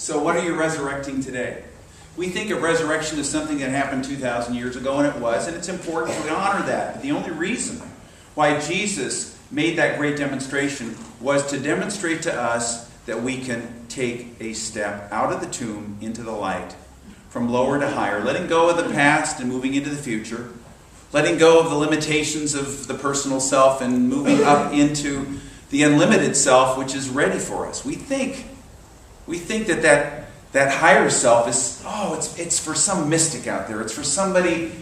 So what are you resurrecting today? We think of resurrection as something that happened 2,000 years ago, and it was, and it's important to honor that. But the only reason why Jesus made that great demonstration was to demonstrate to us that we can take a step out of the tomb into the light, from lower to higher, letting go of the past and moving into the future, letting go of the limitations of the personal self and moving up into the unlimited self, which is ready for us. We think that higher self is, it's for some mystic out there. It's for somebody,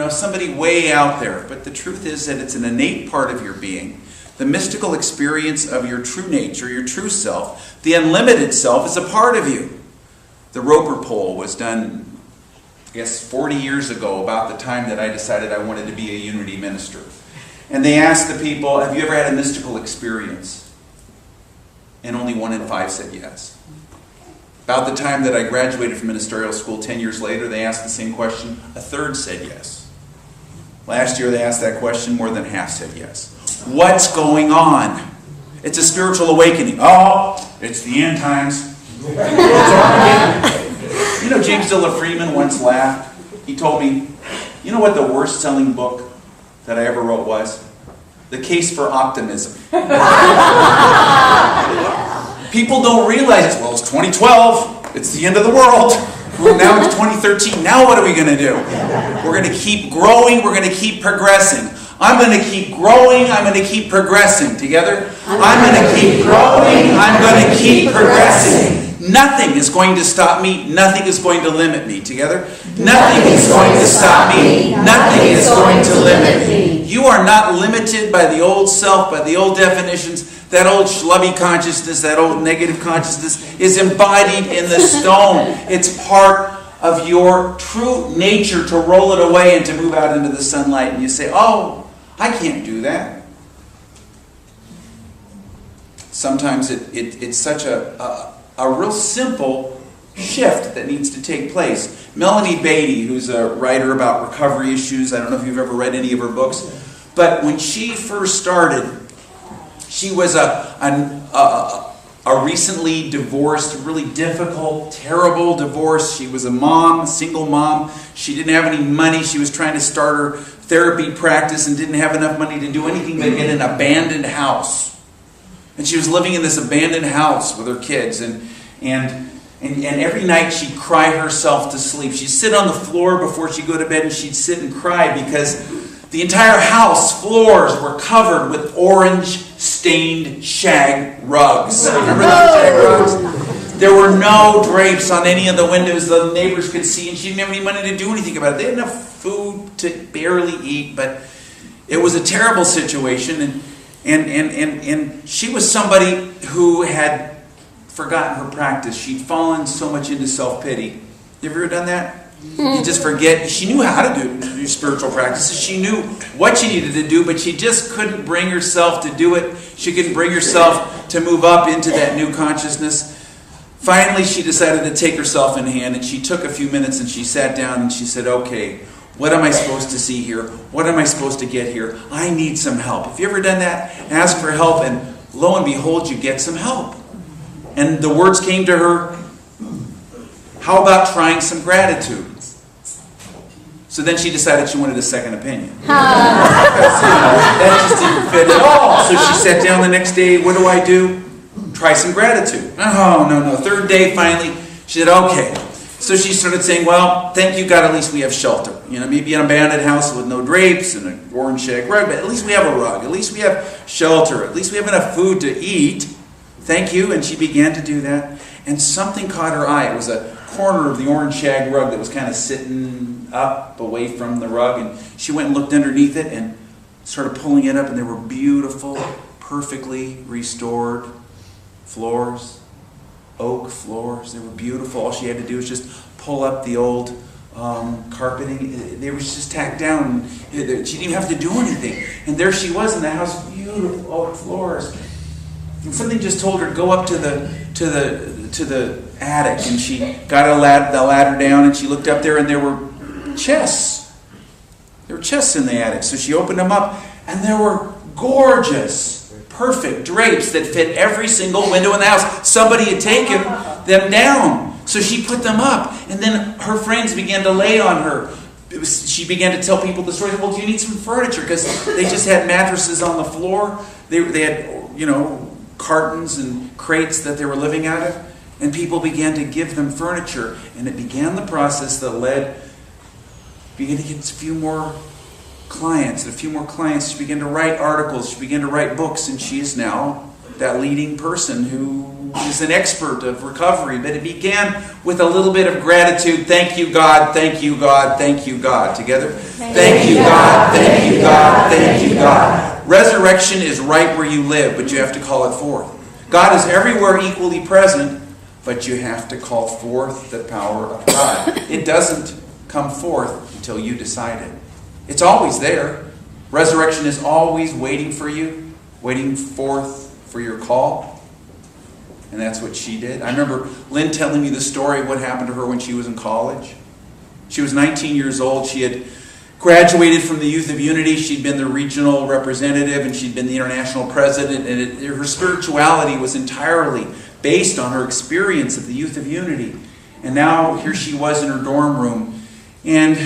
somebody way out there. But the truth is that it's an innate part of your being. The mystical experience of your true nature, your true self, the unlimited self is a part of you. The Roper poll was done, 40 years ago, about the time that I decided I wanted to be a Unity minister. And they asked the people, have you ever had a mystical experience? And only 1 in 5 said yes. About the time that I graduated from ministerial school 10 years later, they asked the same question. 1/3 said yes. Last year they asked that question, more than half said yes. What's going on? It's a spiritual awakening. It's the end times. James Dilla Freeman once laughed. He told me, you know what the worst selling book that I ever wrote was? The Case for Optimism. People don't realize, it's 2012, it's the end of the world. Well, now it's 2013, now what are we going to do? We're going to keep growing, we're going to keep progressing. I'm going to keep growing, I'm going to keep progressing. Together? I'm going to keep growing, I'm going to keep progressing. Nothing is going to stop me, nothing is going to limit me. Together? Nothing is going to stop me, nothing is going to limit me. You are not limited by the old self, by the old definitions. That old schlubby consciousness, that old negative consciousness is embodied in the stone. It's part of your true nature to roll it away and to move out into the sunlight. And you say, I can't do that. Sometimes it's such a real simple shift that needs to take place. Melanie Beatty, who's a writer about recovery issues, I don't know if you've ever read any of her books, but when she first started, she was a recently divorced, really difficult, terrible divorce. She was a mom, a single mom. She didn't have any money. She was trying to start her therapy practice and didn't have enough money to do anything but get an abandoned house. And she was living in this abandoned house with her kids. And every night she'd cry herself to sleep. She'd sit on the floor before she'd go to bed and she'd sit and cry because the entire house floors were covered with orange-stained shag rugs. Remember those shag rugs? There were no drapes on any of the windows the neighbors could see, and she didn't have any money to do anything about it. They had enough food to barely eat, but it was a terrible situation. And she was somebody who had forgotten her practice. She'd fallen so much into self-pity. You ever done that? You just forget. She knew how to do spiritual practices. She knew what she needed to do, but she just couldn't bring herself to do it. She couldn't bring herself to move up into that new consciousness. Finally, she decided to take herself in hand, and she took a few minutes and she sat down and she said, okay, what am I supposed to see here? What am I supposed to get here? I need some help. Have you ever done that? Ask for help, and lo and behold, you get some help. And the words came to her, how about trying some gratitude? So then she decided she wanted a second opinion. That just didn't fit at all. So she sat down the next day. What do? Try some gratitude. No. Third day, finally, she said, okay. So she started saying, well, thank you, God, at least we have shelter. Maybe an abandoned house with no drapes and an orange shag rug, but at least we have a rug. At least we have shelter. At least we have enough food to eat. Thank you. And she began to do that. And something caught her eye. It was a corner of the orange shag rug that was kind of sitting up away from the rug, and she went and looked underneath it and started pulling it up, and there were beautiful, perfectly restored floors, oak floors. They were beautiful. All she had to do was just pull up the old carpeting. They were just tacked down. She didn't even have to do anything, and there she was in the house, beautiful oak floors. And something just told her, go up to the attic, and she got the ladder down, and she looked up there, and there were chests. There were chests in the attic. So she opened them up, and there were gorgeous, perfect drapes that fit every single window in the house. Somebody had taken them down. So she put them up, and then her friends began to lay on her. She began to tell people the story. Well, do you need some furniture? Because they just had mattresses on the floor. They had, cartons and crates that they were living out of. And people began to give them furniture. And it began the process that began to get a few more clients. She began to write articles. She began to write books. And she is now that leading person who is an expert of recovery. But it began with a little bit of gratitude. Thank you, God. Thank you, God. Thank you, God. Together. Thank you, God. Thank you, God. Thank you, God. Resurrection is right where you live, but you have to call it forth. God is everywhere equally present, but you have to call forth the power of God. It doesn't come forth until you decide it. It's always there. Resurrection is always waiting for you, waiting forth for your call. And that's what she did. I remember Lynn telling me the story of what happened to her when she was in college. She was 19 years old. She had graduated from the Youth of Unity. She'd been the regional representative and she'd been the international president. And her spirituality was entirely based on her experience of the Youth of Unity. And now here she was in her dorm room. And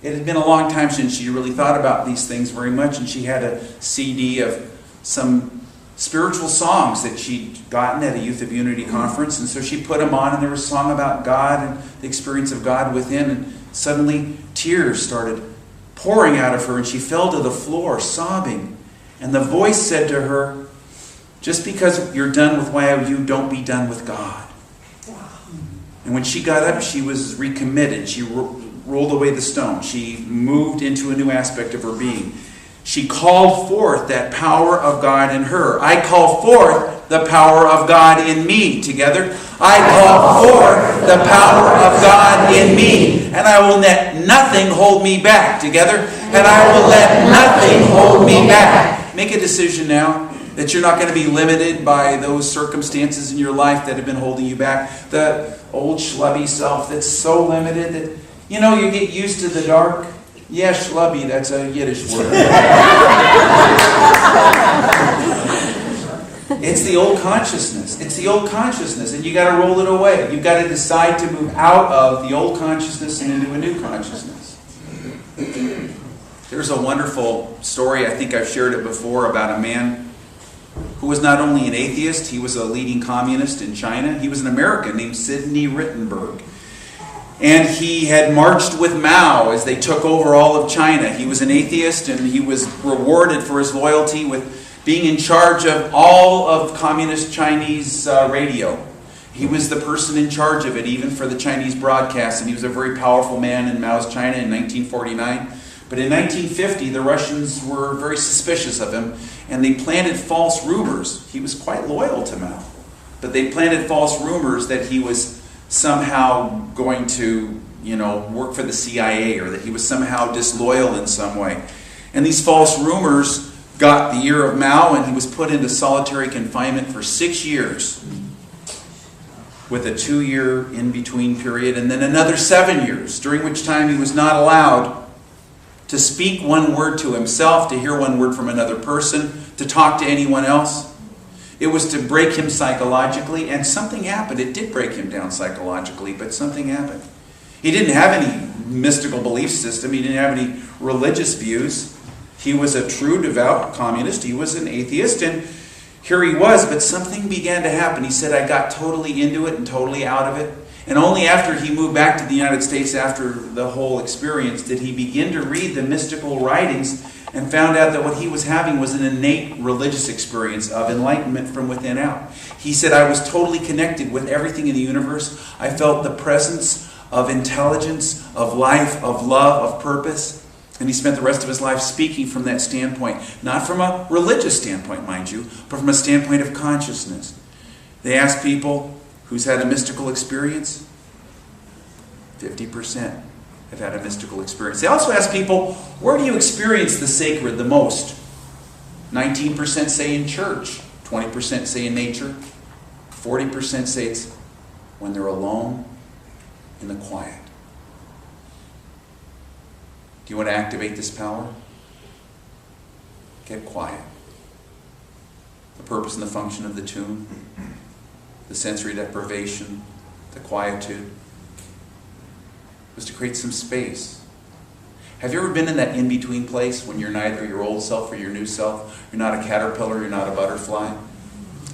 it had been a long time since she really thought about these things very much. And she had a CD of some spiritual songs that she'd gotten at a Youth of Unity conference. And so she put them on, and there was a song about God and the experience of God within. And suddenly tears started pouring out of her, and she fell to the floor sobbing. And the voice said to her, just because you're done with YOU, don't be done with God. And when she got up, she was recommitted. She rolled away the stone. She moved into a new aspect of her being. She called forth that power of God in her. I call forth the power of God in me. Together. I call forth the power of God in me. And I will let nothing hold me back. Together. And I will let nothing hold me back. Make a decision now that you're not going to be limited by those circumstances in your life that have been holding you back. The old schlubby self that's so limited that, you get used to the dark. Yeah, schlubby, that's a Yiddish word. It's the old consciousness. It's the old consciousness, and you got to roll it away. You've got to decide to move out of the old consciousness and into a new consciousness. There's a wonderful story, I think I've shared it before, about a man who was not only an atheist, he was a leading communist in China. He was an American named Sidney Rittenberg. And he had marched with Mao as they took over all of China. He was an atheist, and he was rewarded for his loyalty with being in charge of all of communist Chinese radio. He was the person in charge of it, even for the Chinese broadcast, and he was a very powerful man in Mao's China in 1949. But in 1950, the Russians were very suspicious of him, and they planted false rumors. He was quite loyal to Mao, but they planted false rumors that he was somehow going to, work for the CIA, or that he was somehow disloyal in some way. And these false rumors got the ear of Mao, and he was put into solitary confinement for 6 years, with a 2-year in-between period, and then another 7 years, during which time he was not allowed to speak one word to himself, to hear one word from another person, to talk to anyone else. It was to break him psychologically, and something happened. It did break him down psychologically, but something happened. He didn't have any mystical belief system. He didn't have any religious views. He was a true, devout communist. He was an atheist, and here he was, but something began to happen. He said, I got totally into it and totally out of it. And only after he moved back to the United States after the whole experience did he begin to read the mystical writings and found out that what he was having was an innate religious experience of enlightenment from within out. He said, I was totally connected with everything in the universe. I felt the presence of intelligence, of life, of love, of purpose. And he spent the rest of his life speaking from that standpoint. Not from a religious standpoint, mind you, but from a standpoint of consciousness. They asked people who's had a mystical experience. 50% have had a mystical experience. They also asked people, where do you experience the sacred the most? 19% say in church. 20% say in nature. 40% say it's when they're alone in the quiet. Do you want to activate this power? Get quiet. The purpose and the function of the tomb, the sensory deprivation, the quietude, was to create some space. Have you ever been in that in-between place when you're neither your old self or your new self? You're not a caterpillar, you're not a butterfly.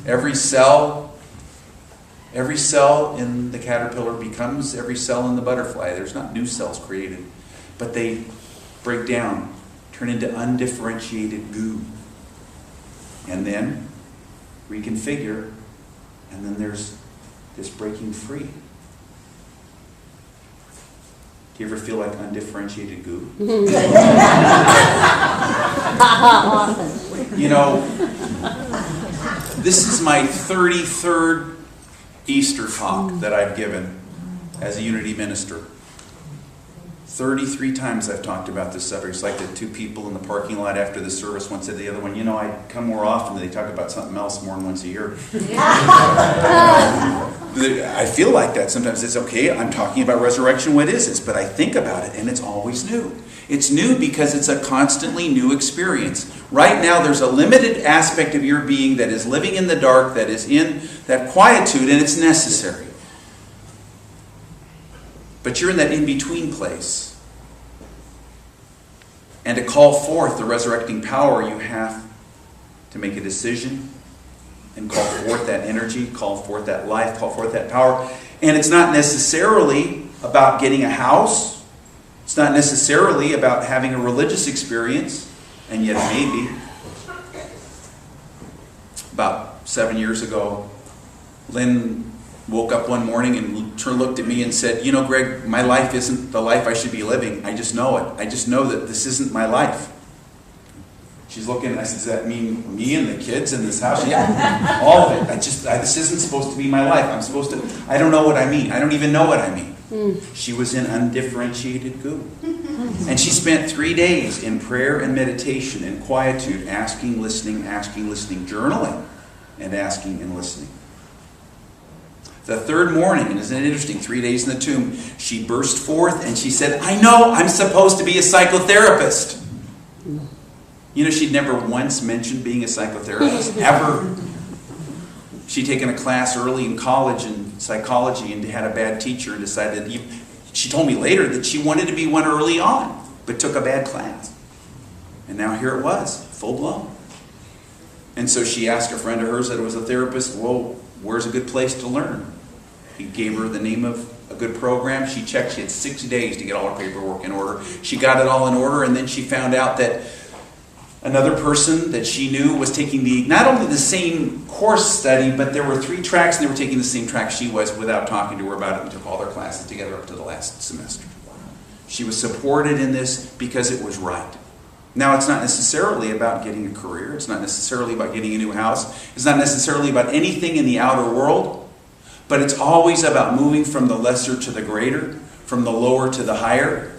Every cell in the caterpillar becomes every cell in the butterfly. There's not new cells created, but they break down, turn into undifferentiated goo, and then reconfigure, and then there's this breaking free. Do you ever feel like undifferentiated goo? Often. You know, this is my 33rd Easter talk that I've given as a Unity minister. 33 times I've talked about this subject. It's like the two people in the parking lot after the service, one said to the other one, I come more often, they talk about something else more than once a year. I feel like that sometimes. It's okay, I'm talking about resurrection, what is this? But I think about it and it's always new. It's new because it's a constantly new experience. Right now there's a limited aspect of your being that is living in the dark, that is in that quietude, and it's necessary. But you're in that in-between place. And to call forth the resurrecting power, you have to make a decision and call forth that energy, call forth that life, call forth that power. And it's not necessarily about getting a house. It's not necessarily about having a religious experience, and yet maybe. About 7 years ago, Lynn woke up one morning and looked at me and said, Greg, my life isn't the life I should be living. I just know it. I just know that this isn't my life. She's looking, and I said, does that mean me and the kids in this house? Yeah, all of it. This isn't supposed to be my life. I don't know what I mean. I don't even know what I mean. She was in undifferentiated goo. And she spent 3 days in prayer and meditation and quietude, asking, listening, journaling, and asking and listening. The third morning, and isn't it interesting, 3 days in the tomb, she burst forth and she said, I know I'm supposed to be a psychotherapist. She'd never once mentioned being a psychotherapist, ever. She'd taken a class early in college in psychology and had a bad teacher and decided, she told me later that she wanted to be one early on, but took a bad class. And now here it was, full blown. And so she asked a friend of hers that was a therapist, well, where's a good place to learn? He gave her the name of a good program. She checked. She had 6 days to get all her paperwork in order. She got it all in order, and then she found out that another person that she knew was taking not only the same course study, but there were 3 tracks, and they were taking the same track she was without talking to her about it, and took all their classes together up to the last semester. She was supported in this because it was right. Now, it's not necessarily about getting a career. It's not necessarily about getting a new house. It's not necessarily about anything in the outer world. But it's always about moving from the lesser to the greater, from the lower to the higher,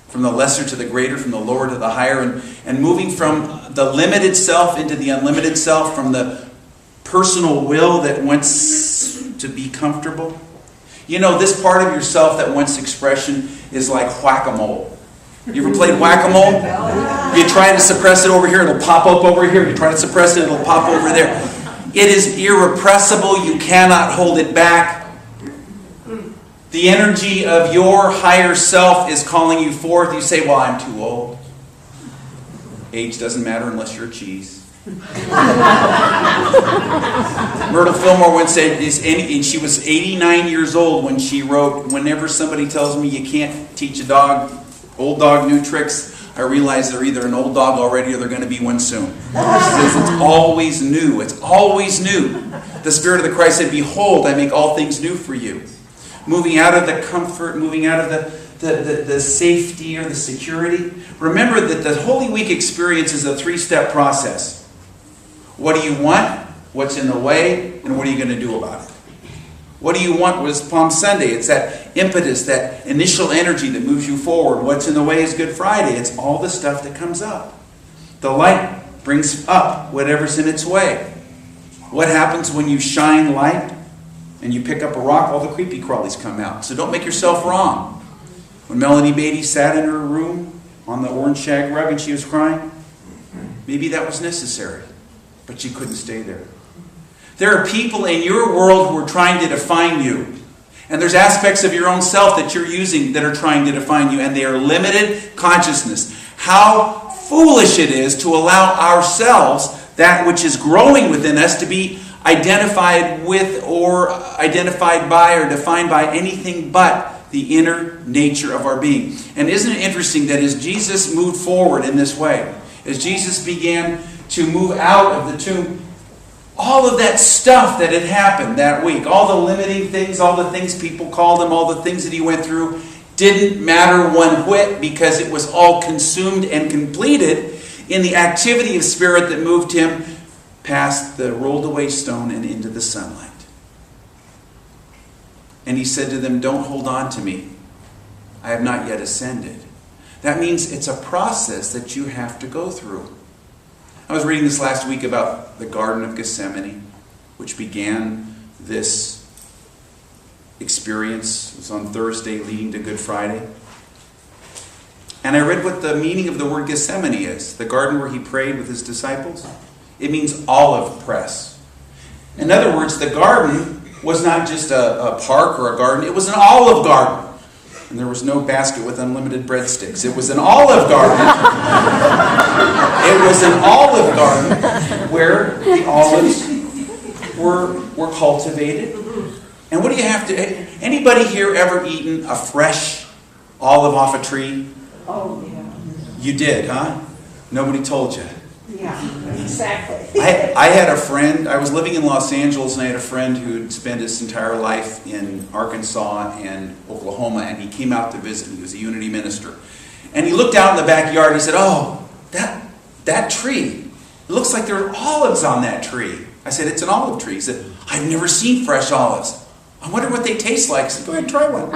from the lesser to the greater, from the lower to the higher, and moving from the limited self into the unlimited self, from the personal will that wants to be comfortable. This part of yourself that wants expression is like whack-a-mole. You ever played whack-a-mole? You try to suppress it over here, it'll pop up over here. You try to suppress it, it'll pop over there. It is irrepressible. You cannot hold it back. The energy of your higher self is calling you forth. You say, well, I'm too old. Age doesn't matter unless you're a cheese. Myrtle Fillmore once said, and she was 89 years old when she wrote, whenever somebody tells me you can't teach a old dog new tricks, I realize they're either an old dog already or they're going to be one soon. She says it's always new. It's always new. The Spirit of the Christ said, behold, I make all things new for you. Moving out of the comfort, moving out of the safety or the security. Remember that the Holy Week experience is a 3-step process. What do you want? What's in the way? And what are you going to do about it? What do you want was Palm Sunday. It's that impetus, that initial energy that moves you forward. What's in the way is Good Friday. It's all the stuff that comes up. The light brings up whatever's in its way. What happens when you shine light and you pick up a rock? All the creepy crawlies come out. So don't make yourself wrong. When Melanie Beatty sat in her room on the orange shag rug and she was crying, maybe that was necessary. But she couldn't stay there. There are people in your world who are trying to define you. And there's aspects of your own self that you're using that are trying to define you, and they are limited consciousness. How foolish it is to allow ourselves, that which is growing within us, to be identified with or identified by or defined by anything but the inner nature of our being. And isn't it interesting that as Jesus moved forward in this way, as Jesus began to move out of the tomb, all of that stuff that had happened that week, all the limiting things, all the things people called him, all the things that he went through, didn't matter one whit, because it was all consumed and completed in the activity of spirit that moved him past the rolled away stone and into the sunlight. And he said to them, "Don't hold on to me. I have not yet ascended." That means it's a process that you have to go through. I was reading this last week about the Garden of Gethsemane, which began this experience. It was on Thursday leading to Good Friday. And I read what the meaning of the word Gethsemane is. The garden where he prayed with his disciples. It means olive press. In other words, the garden was not just a park or a garden. It was an olive garden. And there was no basket with unlimited breadsticks. It was an olive garden. It was an olive garden where the olives were cultivated. And what do you have to... Anybody here ever eaten a fresh olive off a tree? Oh, yeah. You did, huh? Nobody told you. Yeah, exactly. I had a friend, I was living in Los Angeles, and I had a friend who had spent his entire life in Arkansas and Oklahoma, and he came out to visit. He was a Unity minister. And he looked out in the backyard, and he said, "Oh, that tree, it looks like there are olives on that tree." I said, "It's an olive tree." He said, "I've never seen fresh olives. I wonder what they taste like." I said, "Go ahead and try one."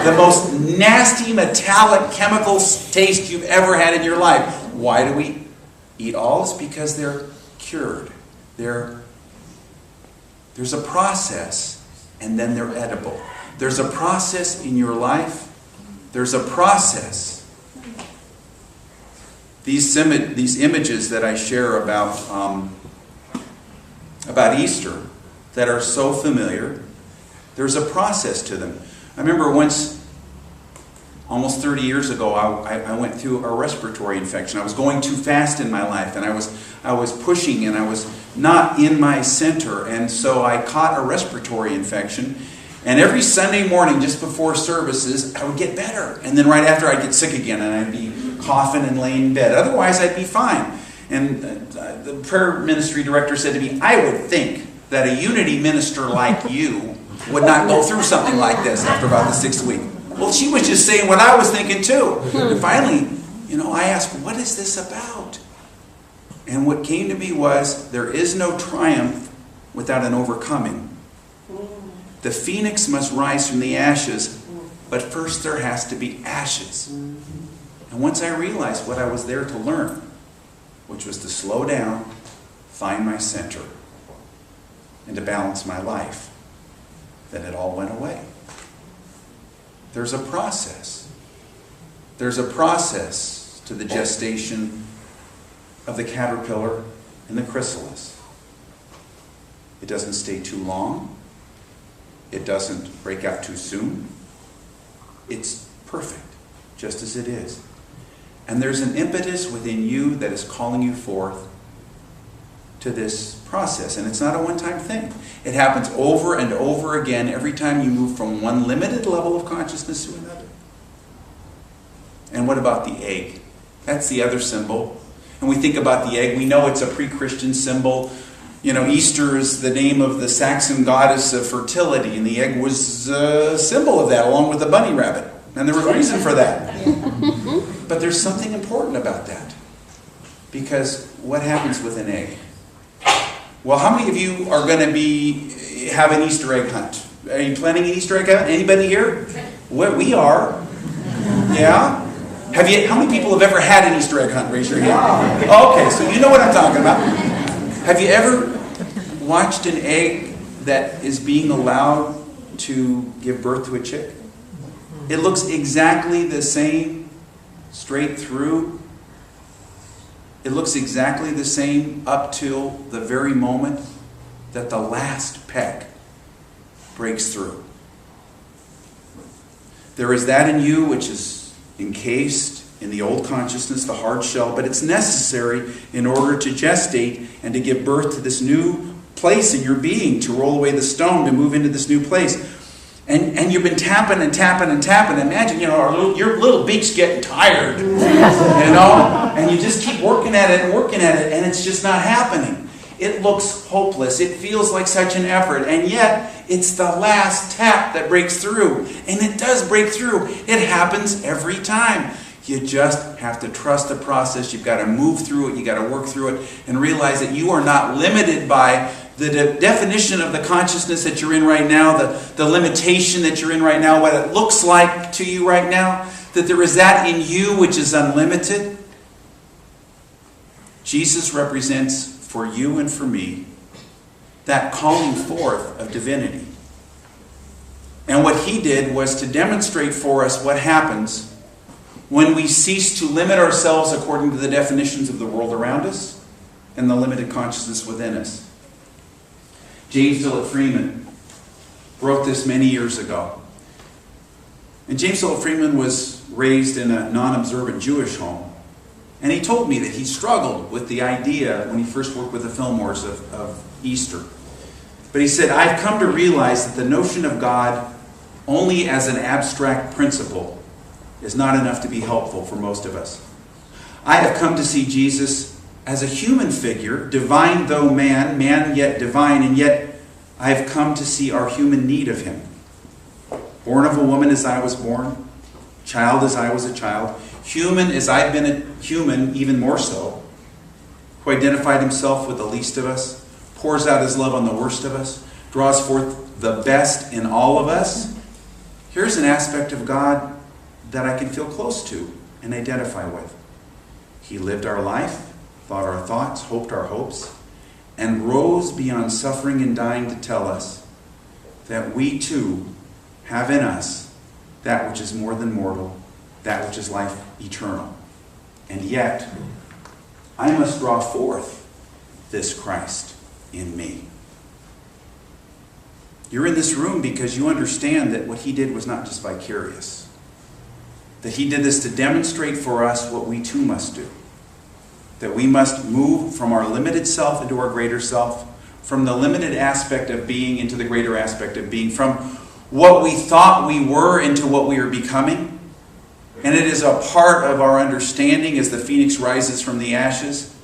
The most nasty, metallic, chemical taste you've ever had in your life. Why do we eat olives? Because they're cured. There's a process, and then they're edible. There's a process in your life. There's a process. These images that I share about Easter that are so familiar, there's a process to them. I remember once, almost 30 years ago, I went through a respiratory infection. I was going too fast in my life, and I was pushing, and I was not in my center, and so I caught a respiratory infection. And every Sunday morning, just before services, I would get better. And then right after, I'd get sick again, and I'd be coughing and laying in bed. Otherwise, I'd be fine. And the prayer ministry director said to me, "I would think that a Unity minister like you would not go through something like this after about the 6th week." Well, she was just saying what I was thinking too. And finally, I asked, "What is this about?" And what came to me was, there is no triumph without an overcoming. The phoenix must rise from the ashes, but first there has to be ashes. And once I realized what I was there to learn, which was to slow down, find my center, and to balance my life, then it all went away. There's a process. There's a process to the gestation of the caterpillar and the chrysalis. It doesn't stay too long. It doesn't break out too soon. It's perfect, just as it is. And there's an impetus within you that is calling you forth to this process. And it's not a one-time thing. It happens over and over again every time you move from one limited level of consciousness to another. And what about the egg? That's the other symbol. And we think about the egg. We know it's a pre-Christian symbol. Easter is the name of the Saxon goddess of fertility, and the egg was a symbol of that, along with the bunny rabbit. And there was a reason for that. But there's something important about that. Because what happens with an egg? Well, how many of you are going to have an Easter egg hunt? Are you planning an Easter egg hunt? Anybody here? We are. Yeah? How many people have ever had an Easter egg hunt? Raise your hand. Okay, so you know what I'm talking about. Have you ever watched an egg that is being allowed to give birth to a chick? It looks exactly the same, straight through. It looks exactly the same up till the very moment that the last peck breaks through. There is that in you which is encased in the old consciousness, the hard shell, but it's necessary in order to gestate and to give birth to this new place in your being, to roll away the stone, to move into this new place. And you've been tapping and tapping and tapping. Imagine, your little beak's getting tired, and you just keep working at it, and it's just not happening. It looks hopeless. It feels like such an effort, and yet it's the last tap that breaks through. And it does break through. It happens every time. You just have to trust the process. You've got to move through it. You've got to work through it and realize that you are not limited by the definition of the consciousness that you're in right now, the limitation that you're in right now, what it looks like to you right now, that there is that in you which is unlimited. Jesus represents for you and for me that calling forth of divinity. And what he did was to demonstrate for us what happens when we cease to limit ourselves according to the definitions of the world around us and the limited consciousness within us. James Philip Freeman wrote this many years ago. And James Philip Freeman was raised in a non-observant Jewish home. And he told me that he struggled with the idea when he first worked with the Fillmores of Easter. But he said, I've come to realize that the notion of God only as an abstract principle is not enough to be helpful for most of us. I have come to see Jesus as a human figure, divine though man, man yet divine, and yet I have come to see our human need of him. Born of a woman as I was born, child as I was a child, human as I've been a human, even more so, who identified himself with the least of us, pours out his love on the worst of us, draws forth the best in all of us. Here's an aspect of God that I can feel close to and identify with. He lived our life, thought our thoughts, hoped our hopes, and rose beyond suffering and dying to tell us that we too have in us that which is more than mortal, that which is life eternal. And yet, I must draw forth this Christ in me. You're in this room because you understand that what he did was not just vicarious. That he did this to demonstrate for us what we too must do. That we must move from our limited self into our greater self, from the limited aspect of being into the greater aspect of being, from what we thought we were into what we are becoming. And it is a part of our understanding as the phoenix rises from the ashes,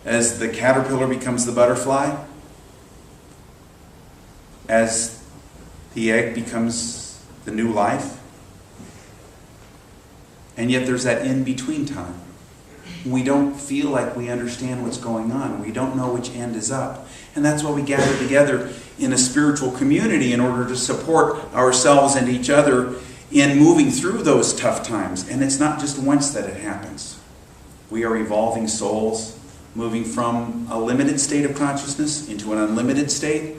as the caterpillar becomes the butterfly, as the egg becomes the new life. And yet there's that in-between time. We don't feel like we understand what's going on. We don't know which end is up. And that's why we gather together in a spiritual community in order to support ourselves and each other in moving through those tough times. And it's not just once that it happens. We are evolving souls, moving from a limited state of consciousness into an unlimited state.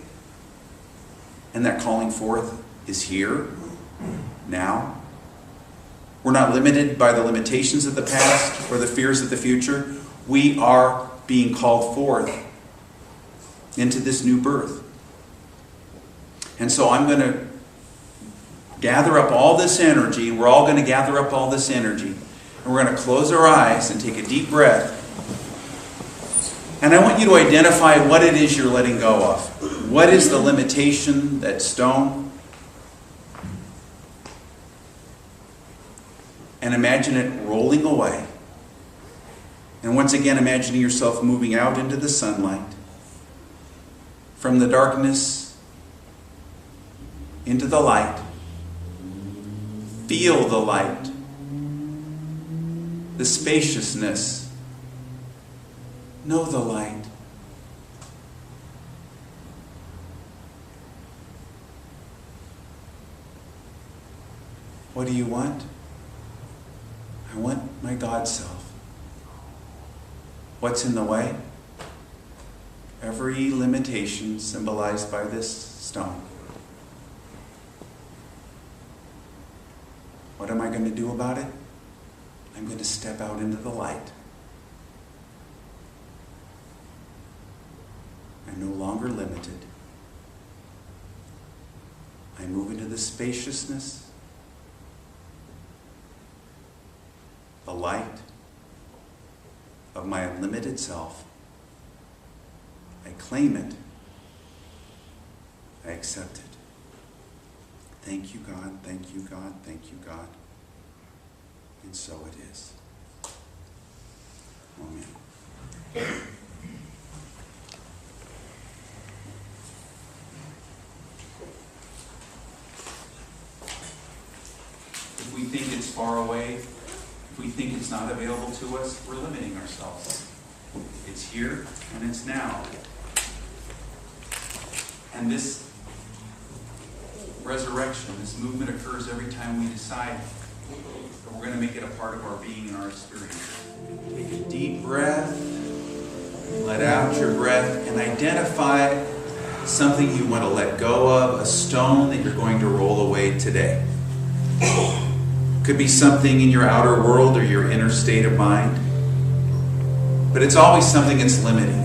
And that calling forth is here, now. We're not limited by the limitations of the past or the fears of the future. We are being called forth into this new birth. And so I'm going to gather up all this energy, and we're all going to gather up all this energy, and we're going to close our eyes and take a deep breath. And I want you to identify what it is you're letting go of. What is the limitation, that stone? And imagine it rolling away. And once again, imagining yourself moving out into the sunlight. From the darkness into the light. Feel the light. The spaciousness. Know the light. What do you want? I want my God self. What's in the way? Every limitation symbolized by this stone. What am I going to do about it? I'm going to step out into the light. no longer limited. I move into the spaciousness, the light of my unlimited self. I claim it. I accept it. Thank you, God. Thank you, God. Thank you, God. And so it is. Amen. If we think it's far away, if we think it's not available to us, we're limiting ourselves. It's here and it's now. And this resurrection, this movement occurs every time we decide that we're going to make it a part of our being and our experience. Take a deep breath, let out your breath, and identify something you want to let go of, a stone that you're going to roll away today. Could be something in your outer world or your inner state of mind, but it's always something that's limiting you.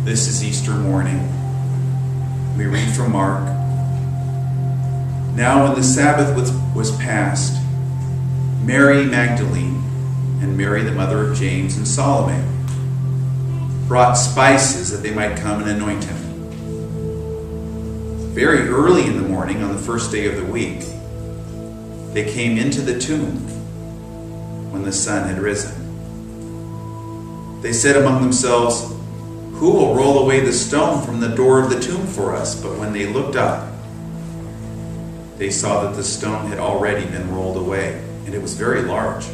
This is Easter morning. We read from Mark. Now when the Sabbath was past, Mary Magdalene and Mary the mother of James and Salome brought spices that they might come and anoint him. Very early in the morning, on the first day of the week, they came into the tomb when the sun had risen. They said among themselves, "Who will roll away the stone from the door of the tomb for us?" But when they looked up, they saw that the stone had already been rolled away, and it was very large.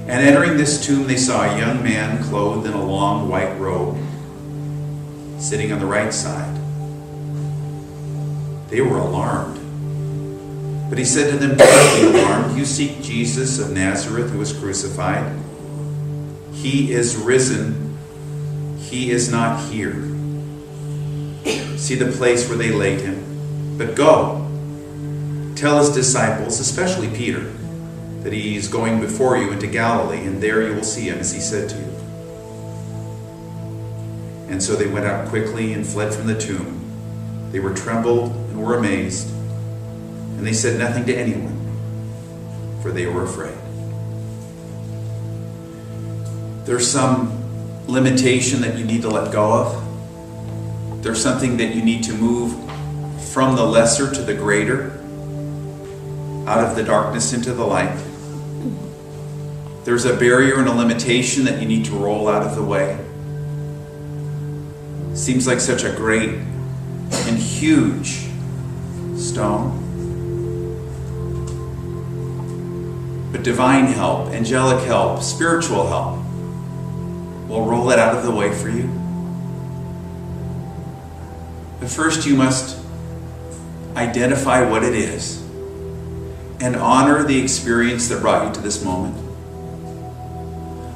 And entering this tomb, they saw a young man clothed in a long white robe, sitting on the right side. They were alarmed. But he said to them, "Do not be alarmed. You seek Jesus of Nazareth, who was crucified. He is risen. He is not here. See the place where they laid him. But go, tell his disciples, especially Peter, that he is going before you into Galilee, and there you will see him, as he said to you." And so they went out quickly and fled from the tomb. They were trembled and were amazed, and they said nothing to anyone, for they were afraid. There's some limitation that you need to let go of. There's something that you need to move from the lesser to the greater, out of the darkness into the light. There's a barrier and a limitation that you need to roll out of the way. Seems like such a great and huge stone. But divine help, angelic help, spiritual help will roll it out of the way for you. But first you must identify what it is and honor the experience that brought you to this moment.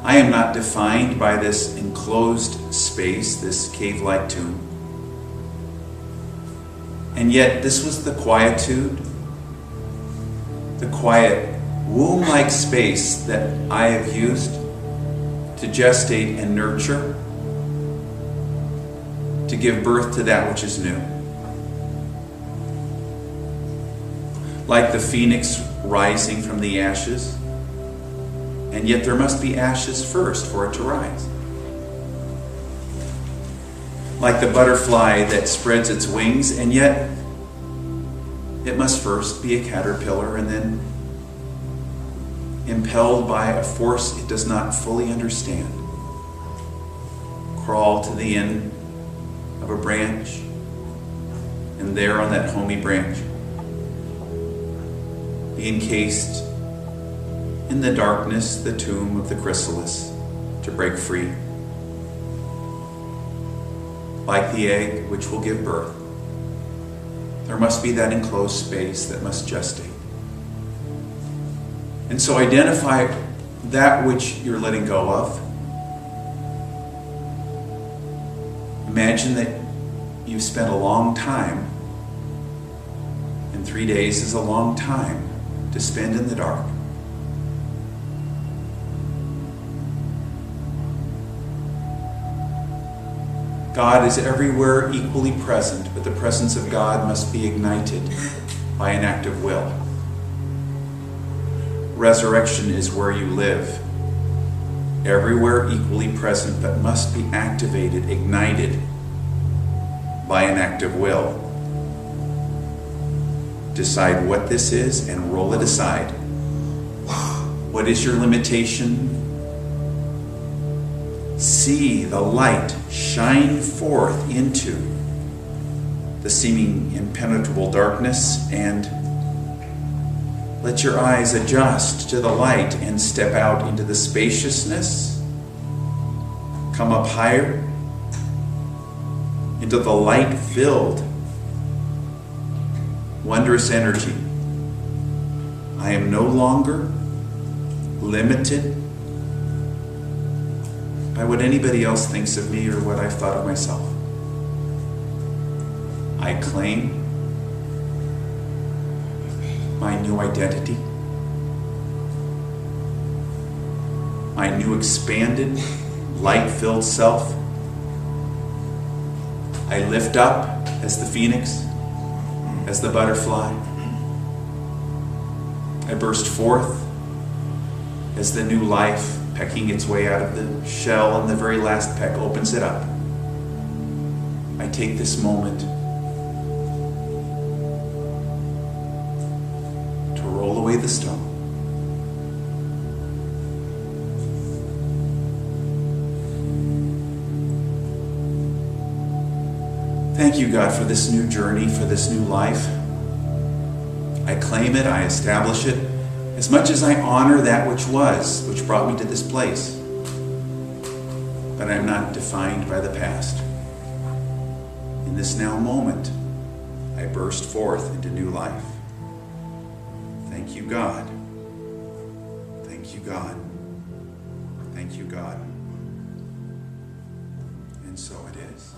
I am not defined by this enclosed space, this cave-like tomb. And yet this was the quietude, the quiet womb-like space that I have used to gestate and nurture, to give birth to that which is new. Like the phoenix rising from the ashes, and yet there must be ashes first for it to rise. Like the butterfly that spreads its wings, and yet it must first be a caterpillar and then, impelled by a force it does not fully understand, crawl to the end of a branch, and there on that homey branch be encased in the darkness, the tomb of the chrysalis, to break free. Like the egg which will give birth, there must be that enclosed space that must gestate. And so identify that which you're letting go of. Imagine that you've spent a long time, and 3 days is a long time to spend in the dark. God is everywhere equally present, but the presence of God must be ignited by an act of will. Resurrection is where you live. Everywhere equally present, but must be activated, ignited by an act of will. Decide what this is and roll it aside. What is your limitation? See the light shine forth into the seeming impenetrable darkness, and let your eyes adjust to the light and step out into the spaciousness. Come up higher into the light-filled, wondrous energy. I am no longer limited by what anybody else thinks of me or what I've thought of myself. I claim my new identity, my new expanded, light-filled self. I lift up as the phoenix, as the butterfly. I burst forth as the new life, pecking its way out of the shell, and the very last peck opens it up. I take this moment to roll away the stone. Thank you, God, for this new journey, for this new life. I claim it, I establish it, as much as I honor that which was, which brought me to this place. But I'm not defined by the past. In this now moment, I burst forth into new life. Thank you, God. Thank you, God. Thank you, God. And so it is.